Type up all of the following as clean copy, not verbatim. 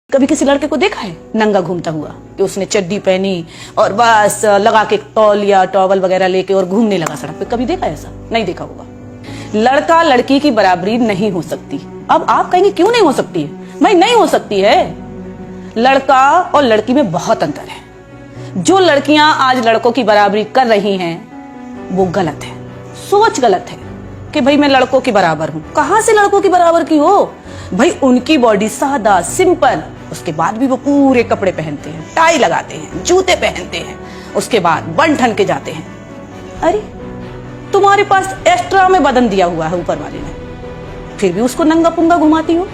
कभी किसी लड़के को देखा है नंगा घूमता हुआ कि उसने चड्डी पहनी और बस लगा के तौलिया टॉवल वगैरह लेके और घूमने लगा सड़क पे? कभी देखा है? ऐसा नहीं देखा होगा। लड़का लड़की की बराबरी नहीं हो सकती। अब आप कहेंगे क्यों नहीं हो सकती है? भाई नहीं हो सकती है। लड़का और लड़की में बहुत अंतर है। जो लड़कियां आज लड़कों की बराबरी कर रही हैं वो गलत है, सोच गलत है कि भाई मैं लड़कों की बराबर हूं। कहां से लड़कों की बराबर की हो? भाई उनकी बॉडी सादा सिंपल, उसके बाद भी वो पूरे कपड़े पहनते हैं, टाई लगाते हैं, जूते पहनते हैं, उसके बाद बन ठन के जाते हैं। अरे तुम्हारे पास एक्स्ट्रा में बदन दिया हुआ है ऊपर वाले ने, फिर भी उसको नंगा पुंगा घुमाती हो।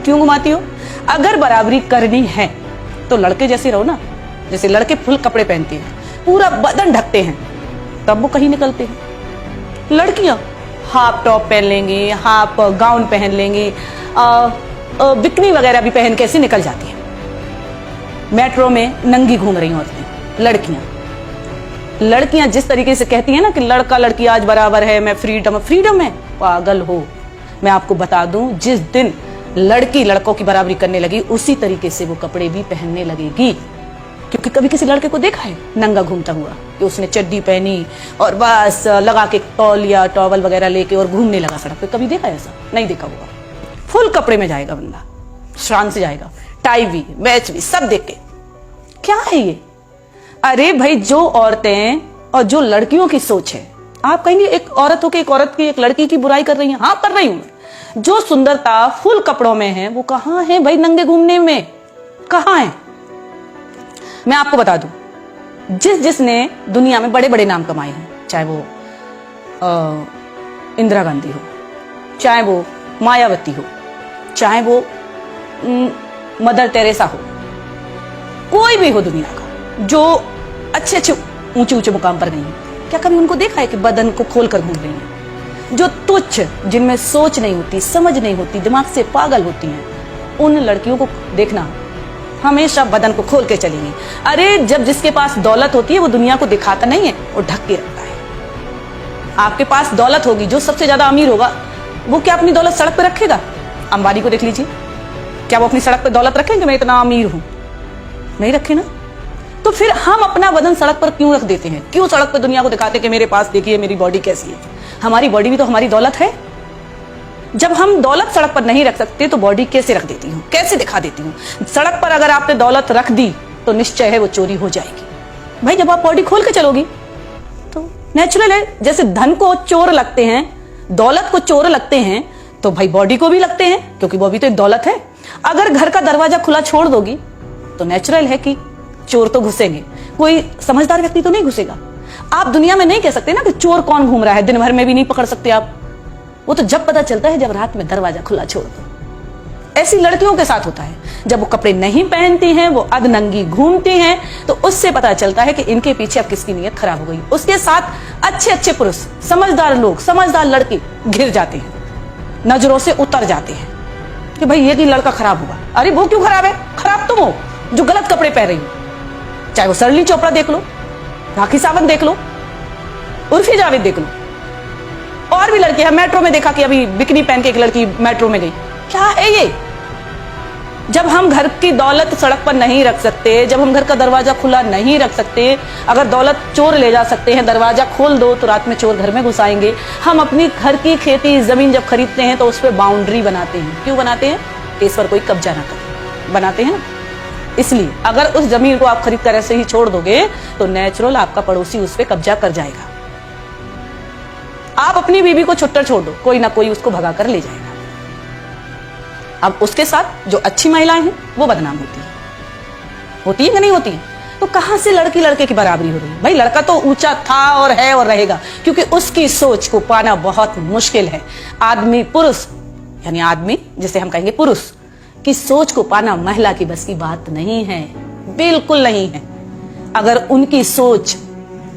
क्यों घुमाती हो? अगर बराबरी करनी है तो लड़के जैसे रहो ना। जैसे लड़के फुल कपड़े पहनते हैं, पूरा बदन ढकते हैं, तब वो कहीं निकलते हैं। लड़कियां हाफ टॉप पहन लेंगी, हाफ गाउन पहन लेंगी, बिकनी वगैरह भी पहन के ऐसे निकल जाती है। मेट्रो में नंगी घूम रही औरतें, लड़कियां जिस तरीके से कहती हैं ना कि लड़का लड़की आज बराबर है, मैं फ्रीडम है, पागल हो। मैं आपको बता दूं, जिस दिन लड़की लड़कों की बराबरी करने लगी उसी तरीके से वो कपड़े भी पहनने लगेगी। क्योंकि कभी किसी लड़के को देखा है नंगा घूमता हुआ कि उसने चड्डी पहनी और बस लगा के तौलिया टॉवल वगैरह लेके और घूमने लगा सड़क पे? कभी देखा है? ऐसा नहीं देखा होगा। फुल कपड़े में जाएगा बंदा, शान से जाएगा, टाई भी मैच भी सब देख के। क्या है ये? अरे भाई जो औरतें और जो लड़कियों की सोच है, आप कहेंगे एक औरत हो के एक औरत की एक लड़की की बुराई कर रही है। हाँ कर रही हूं मैं। जो सुंदरता फुल कपड़ों में है वो कहां है भाई? नंगे घूमने में कहां है? मैं आपको बता दूं, जिसने दुनिया में बड़े बड़े नाम कमाए हैं, चाहे वो इंदिरा गांधी हो, चाहे वो मायावती हो, चाहे वो मदर टेरेसा हो, कोई भी हो दुनिया का, जो अच्छे अच्छे ऊंचे ऊंचे मुकाम पर गई है, क्या कभी उनको देखा है कि बदन को खोल कर घूम रही है? जो तुच्छ, जिनमें सोच नहीं होती, समझ नहीं होती, दिमाग से पागल होती हैं, उन लड़कियों को देखना हमेशा बदन को खोल के चलेंगी। अरे जब जिसके पास दौलत होती है वो दुनिया को दिखाता नहीं है, वो ढक के रखता है। आपके पास दौलत होगी, जो सबसे ज्यादा अमीर होगा वो क्या अपनी दौलत सड़क पे रखेगा? अंबानी को देख लीजिए, क्या वो अपनी सड़क पे दौलत रखेंगे मैं इतना अमीर हूं? नहीं रखे ना। तो फिर हम अपना बदन सड़क पर क्यों रख देते हैं? क्यों सड़क पर दुनिया को दिखाते कि मेरे पास देखिए मेरी बॉडी कैसी है? हमारी बॉडी भी तो हमारी दौलत है। जब हम दौलत सड़क पर नहीं रख सकते तो बॉडी कैसे रख देती हूँ, कैसे दिखा देती हूँ? सड़क पर अगर आपने दौलत रख दी तो निश्चय है वो चोरी हो जाएगी। भाई जब आप बॉडी खोल के चलोगी तो नेचुरल है। जैसे धन को चोर लगते हैं, दौलत को चोर लगते हैं, तो भाई बॉडी को भी लगते हैं, क्योंकि वो भी तो एक दौलत है। अगर घर का दरवाजा खुला छोड़ दोगी तो नेचुरल है कि चोर तो घुसेंगे, कोई समझदार व्यक्ति तो नहीं घुसेगा। आप दुनिया में नहीं कह सकते ना कि चोर कौन घूम रहा है, दिन भर में भी नहीं पकड़ सकते आप। वो तो जब पता चलता है जब रात में दरवाजा खुला छोड़ दो। ऐसी लड़कियों के साथ होता है, जब वो कपड़े नहीं पहनती हैं, वो अधनंगी घूमती हैं, तो उससे पता चलता है कि इनके पीछे अब किसकी नीयत खराब हो गई। उसके साथ अच्छे अच्छे पुरुष, समझदार लोग, समझदार लड़के घिर जाते हैं, नजरों से उतर जाते हैं कि भाई ये कि लड़का खराब हुआ। अरे वो क्यों खराब है? खराब तुम हो जो गलत कपड़े पहन रही हो। चाहे वो सरली चोपड़ा देख लो, राखी सावंत देख लो, उर्फी जावेद देख लो, और भी लड़की है। मेट्रो में देखा कि अभी बिकनी पहन के एक लड़की मेट्रो में गई। क्या है ये? जब हम घर की दौलत सड़क पर नहीं रख सकते, जब हम घर का दरवाजा खुला नहीं रख सकते, अगर दौलत चोर ले जा सकते हैं, दरवाजा खोल दो तो रात में चोर घर में घुसाएंगे। हम अपनी घर की खेती जमीन जब खरीदते हैं तो उस पर बाउंड्री बनाते हैं। क्यों बनाते हैं? कि इस पर कोई कब्जा ना करे, बनाते हैं ना। इसलिए अगर उस जमीन को आप खरीद कर ऐसे ही छोड़ दोगे तो नेचुरल आपका पड़ोसी उस पर कब्जा कर जाएगा। आप अपनी बीवी को छुट्टर छोड़ दो, कोई ना कोई उसको भगा कर ले जाएगा। अब उसके साथ जो अच्छी महिलाएं हैं वो बदनाम होती है कि नहीं होती है? तो कहां से लड़की लड़के की बराबरी हो रही है? भाई लड़का तो ऊंचा था और है और रहेगा, क्योंकि उसकी सोच को पाना बहुत मुश्किल है। आदमी पुरुष, यानी आदमी जिसे हम कहेंगे पुरुष की सोच को पाना महिला की बस की बात नहीं है, बिल्कुल नहीं है। अगर उनकी सोच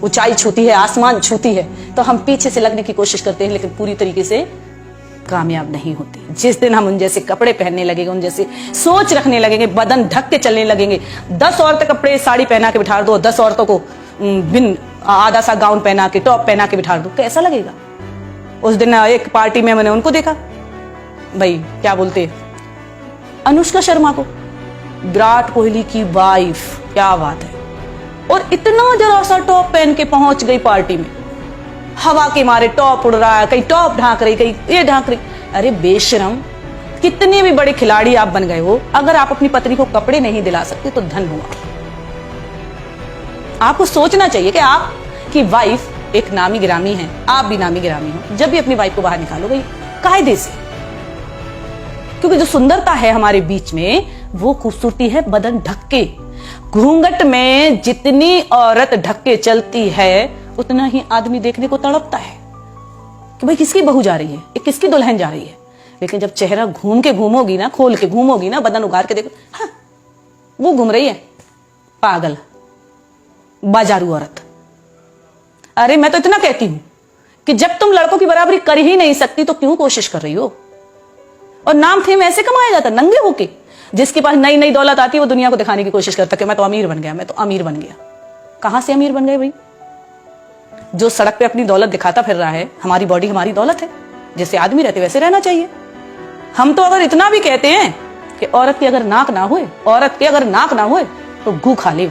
ऊंचाई छूती है, आसमान छूती है, तो हम पीछे से लगने की कोशिश करते हैं, लेकिन पूरी तरीके से कामयाब नहीं होते। जिस दिन हम उन जैसे कपड़े पहनने लगेंगे, उन जैसे सोच रखने लगेंगे, बदन ढक के चलने लगेंगे, 10 औरतें कपड़े साड़ी पहना के बिठा दो, 10 औरतों को बिन आधा सा गाउन पहना के, टॉप पहना के बिठा दो, कैसा लगेगा? उस दिन एक पार्टी में मैंने उनको देखा, भाई क्या बोलते, अनुष्का शर्मा को विराट कोहली की वाइफ, क्या बात है। और इतना जरा सा टॉप पहन के पहुंच गई पार्टी में, हवा के मारे टॉप उड़ रहा है, कहीं टॉप ढांक रही, कहीं ये ढांक रही। अरे बेशरम, कितने भी बड़े खिलाड़ी आप बन गए हो, अगर आप अपनी पत्नी को कपड़े नहीं दिला सकते तो धन हुआ। आपको सोचना चाहिए कि आपकी वाइफ एक नामी गिरामी है, आप भी नामी गिरामी हो। जब भी अपनी वाइफ को बाहर निकालोगे कायदे से, क्योंकि जो सुंदरता है हमारे बीच में वो खूबसूरती है बदन ढक के। घूंघट में जितनी औरत ढक के चलती है उतना ही आदमी देखने को तड़पता है कि भाई किसकी बहू जा रही है, किसकी दुल्हन जा रही है। लेकिन जब चेहरा घूम के घूमोगी ना, खोल के घूमोगी ना, बदन उगार के देखो, हाँ वो घूम रही है, पागल बाजारू औरत। अरे मैं तो इतना कहती हूं कि जब तुम लड़कों की बराबरी कर ही नहीं सकती तो क्यों कोशिश कर रही हो। और नाम फेम ऐसे कमाया जाता नंगे होके। जिसके पास नई नई दौलत आती है वो दुनिया को दिखाने की कोशिश करता है कि मैं तो अमीर बन गया, मैं तो अमीर बन गया। कहां से अमीर बन गए भाई? जो सड़क पे अपनी दौलत दिखाता फिर रहा है, हमारी बॉडी हमारी दौलत है, जैसे आदमी रहते वैसे रहना चाहिए। हम तो अगर इतना भी कहते हैं कि औरत की अगर नाक ना होए, औरत की अगर नाक ना होए तो गू खा ले।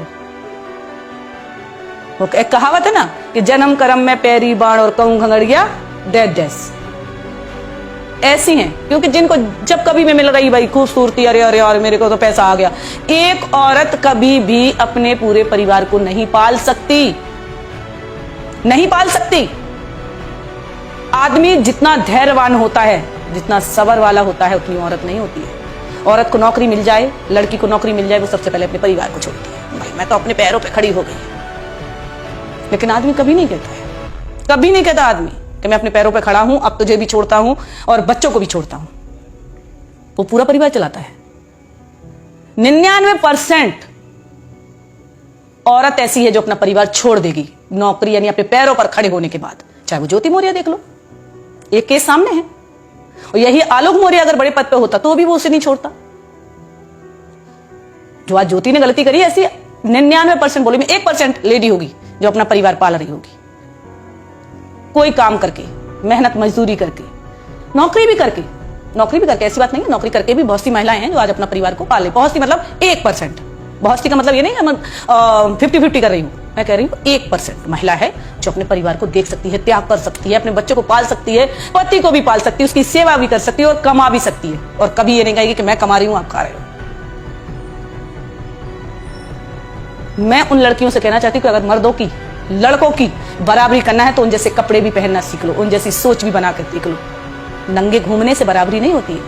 वो एक कहावत है ना कि जन्म कर्म में पैरी बाण और कहूं घंगड़िया डेथ डेस, ऐसी हैं। क्योंकि जिनको जब कभी मैं मिल रही भाई खूबसूरती, अरे अरे और मेरे को तो पैसा आ गया। एक औरत कभी भी अपने पूरे परिवार को नहीं पाल सकती, नहीं पाल सकती। आदमी जितना धैर्यवान होता है, जितना सबर वाला होता है, उतनी औरत नहीं होती है। औरत को नौकरी मिल जाए, लड़की को नौकरी मिल जाए, वो सबसे पहले अपने परिवार को छोड़ती है। भाई मैं तो अपने पैरों पे खड़ी हो गई। लेकिन आदमी कभी नहीं कहता है, कभी नहीं कहता आदमी कि मैं अपने पैरों पे खड़ा हूं, अब तुझे भी छोड़ता हूं और बच्चों को भी छोड़ता हूं। वो पूरा परिवार चलाता है। 99% औरत ऐसी है जो अपना परिवार छोड़ देगी नौकरी यानी अपने पैरों पर खड़े होने के बाद। चाहे वो ज्योति मौर्य देख लो, एक केस सामने है। और यही आलोक मौर्य अगर बड़े पद पे होता तो भी वो उसे नहीं छोड़ता। जो आज ज्योति ने गलती करी, ऐसी 99% बोले में 1% लेडी होगी जो अपना परिवार पाल रही होगी, कोई काम करके, मेहनत मजदूरी करके, नौकरी भी करके। ऐसी बात नहीं है, नौकरी करके भी बहुत सी महिलाएं हैं जो आज अपना परिवार को पाले। बहुत सी मतलब 1%। बहुत सी का मतलब ये नहीं है 50-50 कर रही हूं, मैं कह रही हूं 1% महिला है जो अपने परिवार को देख सकती है, त्याग कर सकती है, अपने बच्चों को पाल सकती है, पति को भी पाल सकती है, उसकी सेवा भी कर सकती है और कमा भी सकती है। और कभी ये नहीं कहेगी कि मैं कमा रही हूं आप खा रहे हो। मैं उन लड़कियों से कहना चाहती हूँ कि अगर मर्दों की, लड़कों की बराबरी करना है तो उन जैसे कपड़े भी पहनना सीख लो, उन जैसी सोच भी बना कर देख लो। नंगे घूमने से बराबरी नहीं होती है।